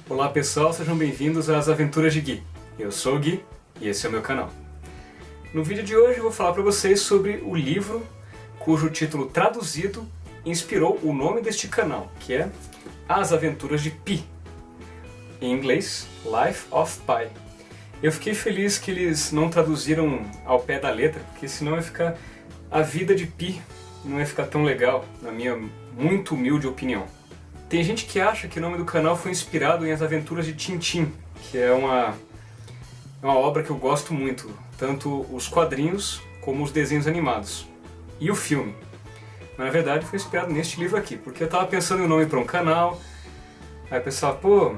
Olá pessoal, sejam bem-vindos às Aventuras de Gui. Eu sou o Gui e esse é o meu canal. No vídeo de hoje eu vou falar para vocês sobre o livro cujo título traduzido inspirou o nome deste canal, que é As Aventuras de Pi, em inglês, Life of Pi. Eu fiquei feliz que eles não traduziram ao pé da letra, porque senão ia ficar a vida de Pi, não ia ficar tão legal, na minha muito humilde opinião. Tem gente que acha que o nome do canal foi inspirado em As Aventuras de Tintin, que é uma obra que eu gosto muito, tanto os quadrinhos como os desenhos animados e o filme. Mas na verdade foi inspirado neste livro aqui, porque eu estava pensando em um nome para um canal, aí eu pensava, pô,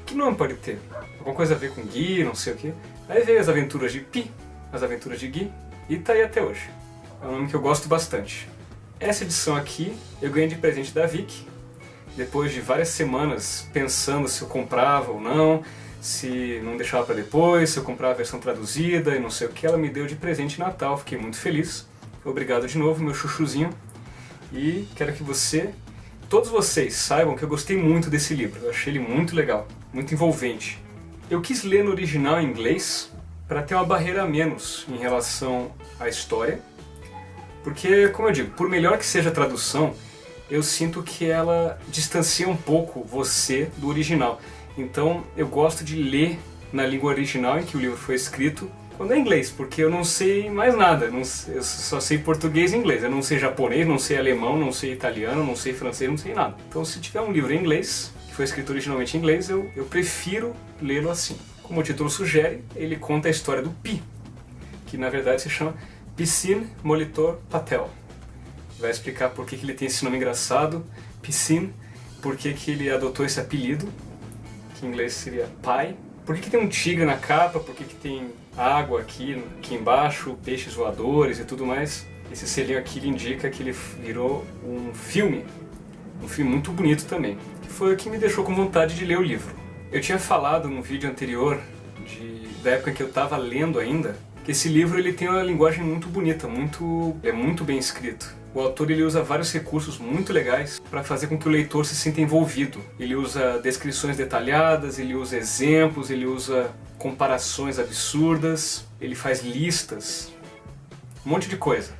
que nome pode ter? Alguma coisa a ver com Gui, não sei o que. Aí veio As Aventuras de Pi, As Aventuras de Gui, e tá aí até hoje. É um nome que eu gosto bastante. Essa edição aqui eu ganhei de presente da Vicky, depois de várias semanas pensando se eu comprava ou não, se não deixava para depois, se eu comprava a versão traduzida e não sei o que, ela me deu de presente de Natal, fiquei muito feliz. Obrigado de novo, meu chuchuzinho. E quero que todos vocês saibam que eu gostei muito desse livro, eu achei ele muito legal, muito envolvente. Eu quis ler no original em inglês para ter uma barreira a menos em relação à história, porque, como eu digo, por melhor que seja a tradução, eu sinto que ela distancia um pouco você do original. Então eu gosto de ler na língua original em que o livro foi escrito, quando é inglês, porque eu não sei mais nada, eu só sei português e inglês. Eu não sei japonês, não sei alemão, não sei italiano, não sei francês, não sei nada. Então se tiver um livro em inglês, que foi escrito originalmente em inglês, eu prefiro lê-lo assim. Como o título sugere, ele conta a história do Pi, que na verdade se chama Piscine Molitor Patel. Vai explicar por que ele tem esse nome engraçado, Piscine, por que ele adotou esse apelido, que em inglês seria Pi, por que tem um tigre na capa, por que tem água aqui embaixo, peixes voadores e tudo mais. Esse selinho aqui ele indica que ele virou um filme muito bonito também, que foi o que me deixou com vontade de ler o livro. Eu tinha falado num vídeo anterior, da época que eu estava lendo ainda, que esse livro ele tem uma linguagem muito bonita, é muito bem escrito. O autor ele usa vários recursos muito legais para fazer com que o leitor se sinta envolvido. Ele usa descrições detalhadas, ele usa exemplos, ele usa comparações absurdas, ele faz listas, um monte de coisa.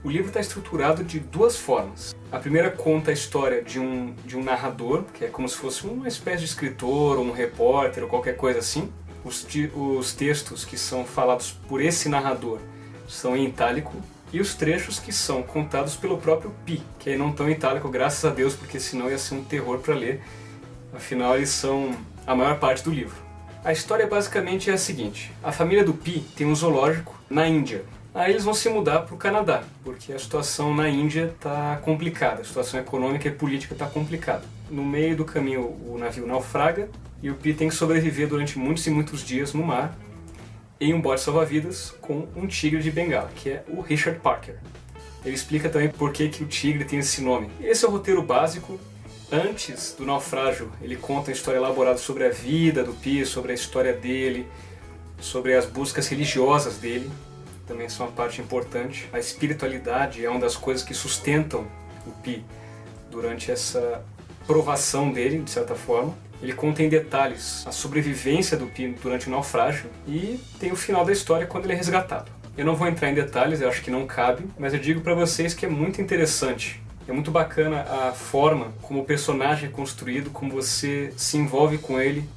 O livro está estruturado de duas formas. A primeira conta a história de um narrador, que é como se fosse uma espécie de escritor ou um repórter ou qualquer coisa assim. Os textos que são falados por esse narrador são em itálico, e os trechos que são contados pelo próprio Pi, que aí não estão em itálico, graças a Deus, porque senão ia ser um terror para ler. Afinal, eles são a maior parte do livro. A história basicamente é a seguinte: a família do Pi tem um zoológico na Índia. Aí eles vão se mudar para o Canadá, porque a situação na Índia está complicada, a situação econômica e política está complicada. No meio do caminho o navio naufraga e o Pi tem que sobreviver durante muitos e muitos dias no mar em um bote salva-vidas com um tigre de Bengala, que é o Richard Parker. Ele explica também por que o tigre tem esse nome. Esse é o roteiro básico. Antes do naufrágio, ele conta uma história elaborada sobre a vida do Pi, sobre a história dele, sobre as buscas religiosas dele, também são uma parte importante. A espiritualidade é uma das coisas que sustentam o Pi durante essa provação dele, de certa forma. Ele conta em detalhes a sobrevivência do Pi durante o naufrágio e tem o final da história quando ele é resgatado. Eu não vou entrar em detalhes, eu acho que não cabe, mas eu digo para vocês que é muito interessante. É muito bacana a forma como o personagem é construído, como você se envolve com ele,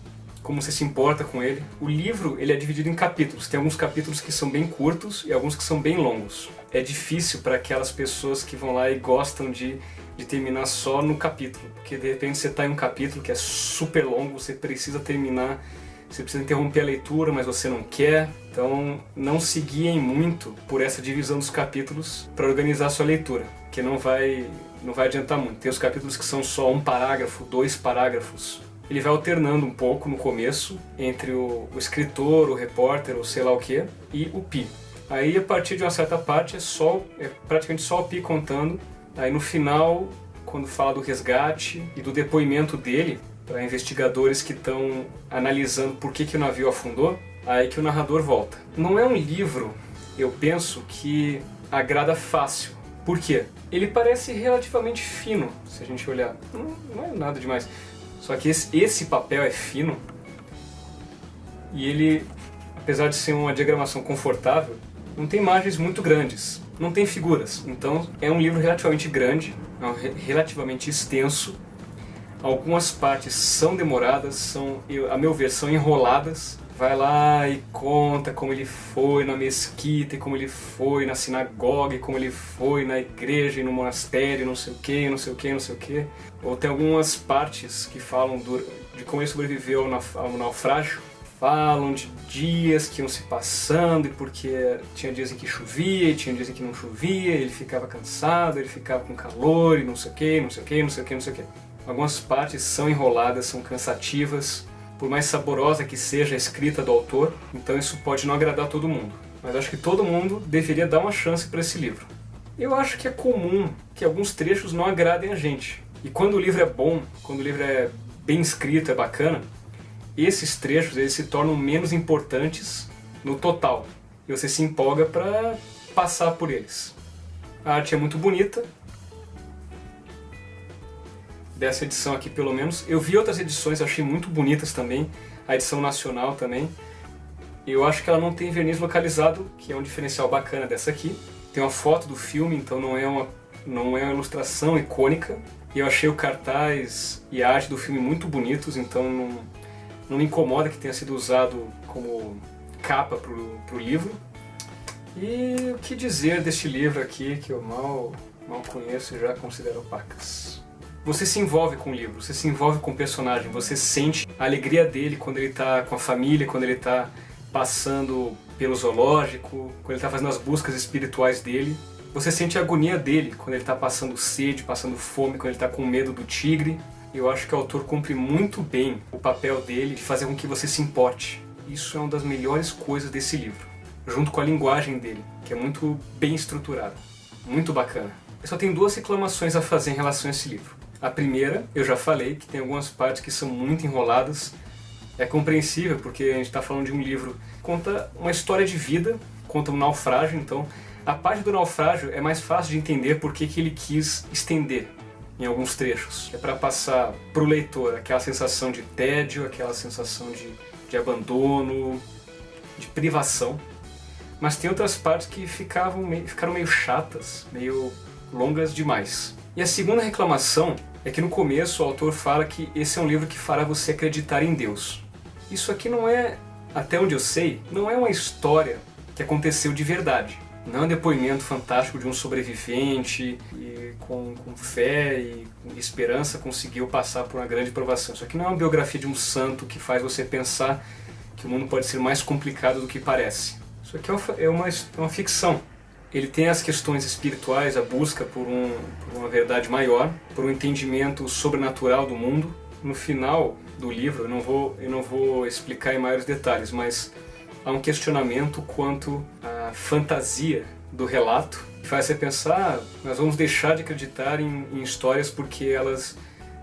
como você se importa com ele. O livro ele é dividido em capítulos. Tem alguns capítulos que são bem curtos e alguns que são bem longos. É difícil para aquelas pessoas que vão lá e gostam de terminar só no capítulo, porque de repente você está em um capítulo que é super longo, você precisa terminar, você precisa interromper a leitura, mas você não quer. Então não se guiem muito por essa divisão dos capítulos para organizar a sua leitura, porque não vai adiantar muito. Tem os capítulos que são só um parágrafo, 2 parágrafos. Ele vai alternando um pouco no começo entre o escritor, o repórter, ou sei lá o que, e o Pi. Aí a partir de uma certa parte é praticamente só o Pi contando. Aí no final, quando fala do resgate e do depoimento dele para investigadores que estão analisando por que o navio afundou, aí que o narrador volta. Não é um livro, eu penso, que agrada fácil. Por quê? Ele parece relativamente fino, se a gente olhar. Não é nada demais. Só que esse papel é fino e ele, apesar de ser uma diagramação confortável, não tem imagens muito grandes, não tem figuras. Então é um livro relativamente grande, relativamente extenso. Algumas partes são demoradas, a meu ver, são enroladas. Vai lá e conta como ele foi na mesquita, e como ele foi na sinagoga, e como ele foi na igreja e no monastério, não sei o que, não sei o que, não sei o que. Ou tem algumas partes que falam de como ele sobreviveu ao naufrágio. Falam de dias que iam se passando, e porque tinha dias em que chovia, e tinha dias em que não chovia, ele ficava cansado, ele ficava com calor, e não sei o que, não sei o que, não sei o que, não sei o que. Algumas partes são enroladas, são cansativas, por mais saborosa que seja a escrita do autor, então isso pode não agradar todo mundo. Mas acho que todo mundo deveria dar uma chance para esse livro. Eu acho que é comum que alguns trechos não agradem a gente. E quando o livro é bom, quando o livro é bem escrito, é bacana, esses trechos eles se tornam menos importantes no total. E você se empolga para passar por eles. A arte é muito bonita. Dessa edição aqui pelo menos. Eu vi outras edições, achei muito bonitas também. A edição nacional também. Eu acho que ela não tem verniz localizado, que é um diferencial bacana dessa aqui. Tem uma foto do filme, então não é uma ilustração icônica. E eu achei o cartaz e a arte do filme muito bonitos, então não me incomoda que tenha sido usado como capa pro livro. E o que dizer deste livro aqui, que eu mal conheço e já considero pacas. Você se envolve com o livro, você se envolve com o personagem, você sente a alegria dele quando ele está com a família, quando ele está passando pelo zoológico, quando ele está fazendo as buscas espirituais dele. Você sente a agonia dele quando ele está passando sede, passando fome, quando ele está com medo do tigre. Eu acho que o autor cumpre muito bem o papel dele de fazer com que você se importe. Isso é uma das melhores coisas desse livro, junto com a linguagem dele, que é muito bem estruturada, muito bacana. Eu só tenho duas reclamações a fazer em relação a esse livro. A primeira, eu já falei, que tem algumas partes que são muito enroladas. É compreensível, porque a gente está falando de um livro que conta uma história de vida, conta um naufrágio, então a parte do naufrágio é mais fácil de entender porque que ele quis estender em alguns trechos. É para passar para o leitor aquela sensação de tédio, aquela sensação de abandono, de privação. Mas tem outras partes que ficaram meio chatas, meio longas demais. E a segunda reclamação é que no começo o autor fala que esse é um livro que fará você acreditar em Deus. Isso aqui não é, até onde eu sei, não é uma história que aconteceu de verdade. Não é um depoimento fantástico de um sobrevivente e com fé e esperança conseguiu passar por uma grande provação. Isso aqui não é uma biografia de um santo que faz você pensar que o mundo pode ser mais complicado do que parece. Isso aqui é uma ficção. Ele tem as questões espirituais, a busca por uma verdade maior, por um entendimento sobrenatural do mundo. No final do livro, eu não vou explicar em maiores detalhes, mas há um questionamento quanto à fantasia do relato, que faz você pensar, nós vamos deixar de acreditar em histórias porque elas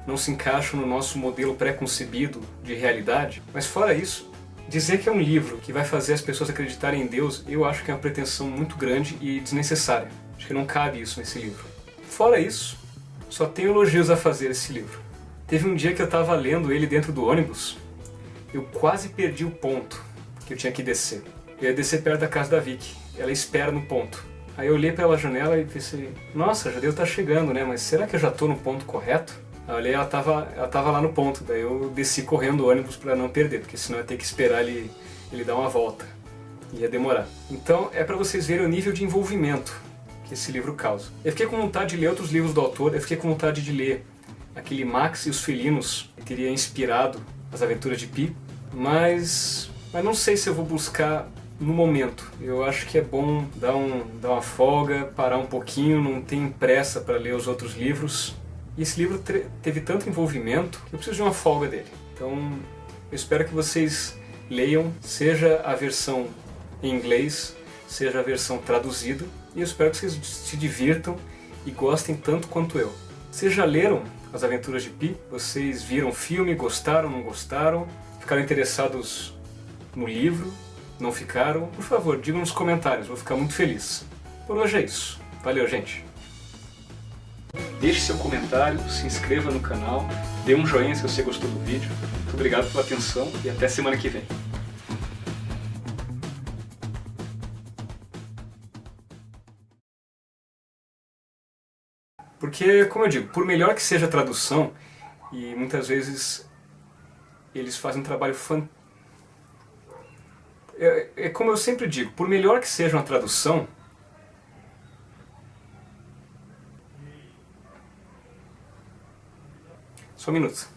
não se encaixam no nosso modelo pré-concebido de realidade. Mas fora isso, dizer que é um livro que vai fazer as pessoas acreditarem em Deus, eu acho que é uma pretensão muito grande e desnecessária. Acho que não cabe isso nesse livro. Fora isso, só tenho elogios a fazer esse livro. Teve um dia que eu estava lendo ele dentro do ônibus, eu quase perdi o ponto que eu tinha que descer. Eu ia descer perto da casa da Vicky, ela espera no ponto. Aí eu olhei pela janela e pensei, nossa, já devo estar chegando, né? Mas será que eu já estou no ponto correto? Aí eu olhei, ela tava lá no ponto, daí eu desci correndo o ônibus para não perder, porque senão eu ia ter que esperar ele dar uma volta. Ia demorar. Então é para vocês verem o nível de envolvimento que esse livro causa. Eu fiquei com vontade de ler outros livros do autor, eu fiquei com vontade de ler aquele Max e os Felinos, que teria inspirado as aventuras de Pi, mas não sei se eu vou buscar no momento. Eu acho que é bom dar uma folga, parar um pouquinho, não tem pressa para ler os outros livros. E esse livro teve tanto envolvimento que eu preciso de uma folga dele. Então eu espero que vocês leiam, seja a versão em inglês, seja a versão traduzida, e eu espero que vocês se divirtam e gostem tanto quanto eu. Vocês já leram As Aventuras de Pi? Vocês viram o filme, gostaram, não gostaram? Ficaram interessados no livro? Não ficaram? Por favor, digam nos comentários, vou ficar muito feliz. Por hoje é isso. Valeu, gente! Deixe seu comentário, se inscreva no canal, dê um joinha se você gostou do vídeo. Muito obrigado pela atenção e até semana que vem. Porque, como eu digo, por melhor que seja a tradução, e muitas vezes eles fazem um trabalho fantástico. É como eu sempre digo, por melhor que seja uma tradução, só um minuto.